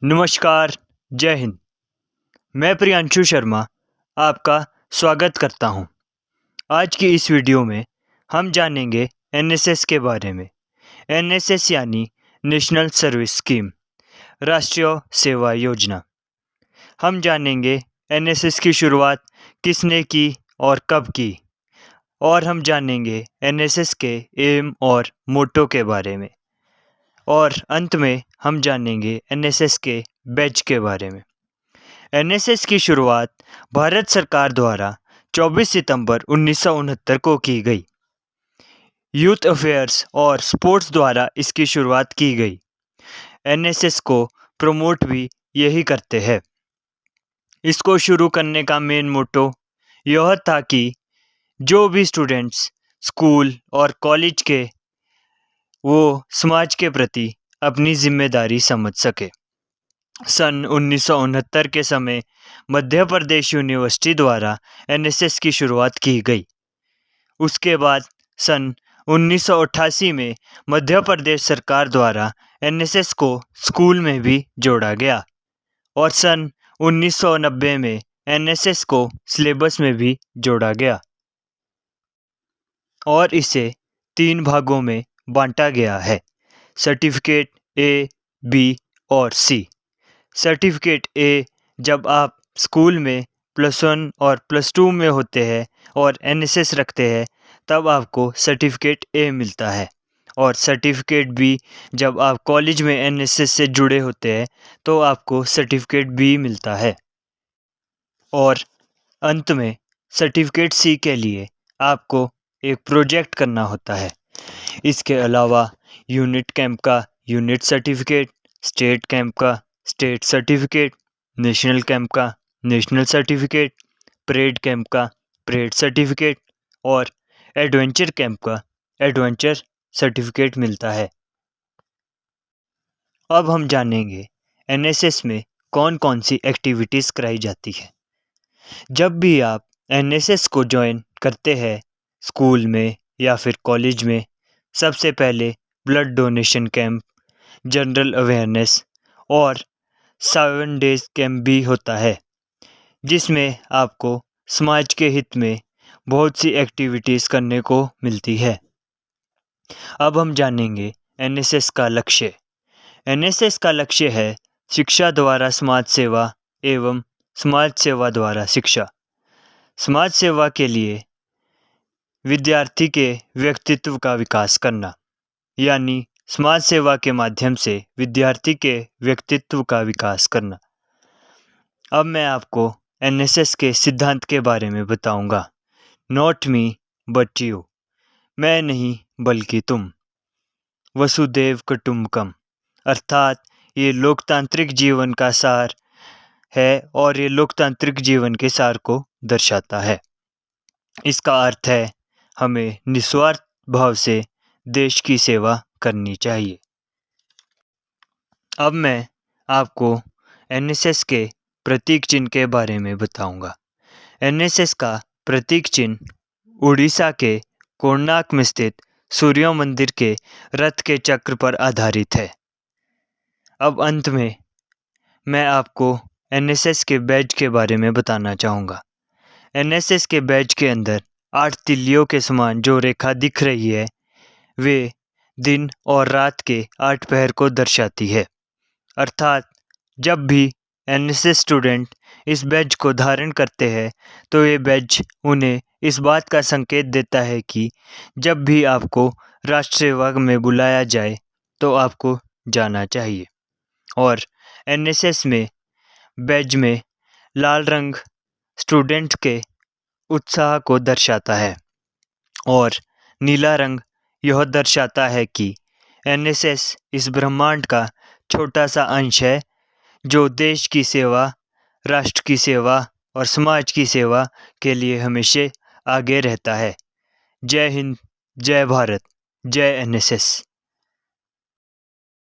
नमस्कार, जय हिंद। मैं प्रियांशु शर्मा आपका स्वागत करता हूं। आज की इस वीडियो में हम जानेंगे एनएसएस के बारे में। एनएसएस यानी नेशनल सर्विस स्कीम, राष्ट्रीय सेवा योजना। हम जानेंगे एनएसएस की शुरुआत किसने की और कब की, और हम जानेंगे एनएसएस के एम और मोटो के बारे में, और अंत में हम जानेंगे एनएसएस के बैच के बारे में। एनएसएस की शुरुआत भारत सरकार द्वारा 24 सितंबर 1969 को की गई। यूथ अफेयर्स और स्पोर्ट्स द्वारा इसकी शुरुआत की गई। एनएसएस को प्रमोट भी यही करते हैं। इसको शुरू करने का मेन मोटो यह था कि जो भी स्टूडेंट्स स्कूल और कॉलेज के वो समाज के प्रति अपनी जिम्मेदारी समझ सके। सन 1969 के समय मध्य प्रदेश यूनिवर्सिटी द्वारा एनएसएस की शुरुआत की गई। उसके बाद सन 1988 में मध्य प्रदेश सरकार द्वारा एनएसएस को स्कूल में भी जोड़ा गया, और सन 1990 में एनएसएस को सिलेबस में भी जोड़ा गया और इसे 3 भागों में बांटा गया है: सर्टिफिकेट ए, बी और सी। सर्टिफिकेट ए जब आप स्कूल में +1 और +2 में होते हैं और एनएसएस रखते हैं तब आपको सर्टिफिकेट ए मिलता है, और सर्टिफिकेट बी जब आप कॉलेज में एनएसएस से जुड़े होते हैं तो आपको सर्टिफिकेट बी मिलता है। और अंत में सर्टिफिकेट सी के लिए आपको एक प्रोजेक्ट करना होता है। इसके अलावा यूनिट कैंप का यूनिट सर्टिफिकेट, स्टेट कैंप का स्टेट सर्टिफिकेट, नेशनल कैंप का नेशनल सर्टिफिकेट, परेड कैंप का परेड सर्टिफिकेट और एडवेंचर कैंप का एडवेंचर सर्टिफिकेट मिलता है। अब हम जानेंगे एनएसएस में कौन कौन सी एक्टिविटीज़ कराई जाती है। जब भी आप एनएसएस को ज्वाइन करते हैं स्कूल में या फिर कॉलेज में, सबसे पहले blood donation camp, general awareness और 7 डेज़ कैंप भी होता है, जिसमें आपको समाज के हित में बहुत सी एक्टिविटीज़ करने को मिलती है। अब हम जानेंगे एनएसएस का लक्ष्य। एनएसएस का लक्ष्य है शिक्षा द्वारा समाज सेवा एवं समाज सेवा द्वारा शिक्षा। समाज सेवा के लिए विद्यार्थी के व्यक्तित्व का विकास करना, यानी समाज सेवा के माध्यम से विद्यार्थी के व्यक्तित्व का विकास करना। अब मैं आपको एनएसएस के सिद्धांत के बारे में बताऊंगा। नॉट मी बट यू, मैं नहीं बल्कि तुम। वसुदेव कुटुंबकम, अर्थात ये लोकतांत्रिक जीवन का सार है और ये लोकतांत्रिक जीवन के सार को दर्शाता है। इसका अर्थ है हमें निस्वार्थ भाव से देश की सेवा करनी चाहिए। अब मैं आपको एनएसएस के प्रतीक चिन्ह के बारे में बताऊंगा। एनएसएस का प्रतीक चिन्ह उड़ीसा के कोणार्क में स्थित सूर्य मंदिर के रथ के चक्र पर आधारित है। अब अंत में मैं आपको एनएसएस के बैज के बारे में बताना चाहूँगा। एनएसएस के बैज के अंदर 8 तिल्लियों के समान जो रेखा दिख रही है वे दिन और रात के 8 पहर को दर्शाती है। अर्थात जब भी एनएसएस स्टूडेंट इस बैज को धारण करते हैं तो ये बैज उन्हें इस बात का संकेत देता है कि जब भी आपको राष्ट्र सेवा में बुलाया जाए तो आपको जाना चाहिए। और एनएसएस में बैज में लाल रंग स्टूडेंट के उत्साह को दर्शाता है और नीला रंग यह दर्शाता है कि एनएसएस इस ब्रह्मांड का छोटा सा अंश है जो देश की सेवा, राष्ट्र की सेवा और समाज की सेवा के लिए हमेशा आगे रहता है। जय हिंद, जय भारत, जय एनएसएस।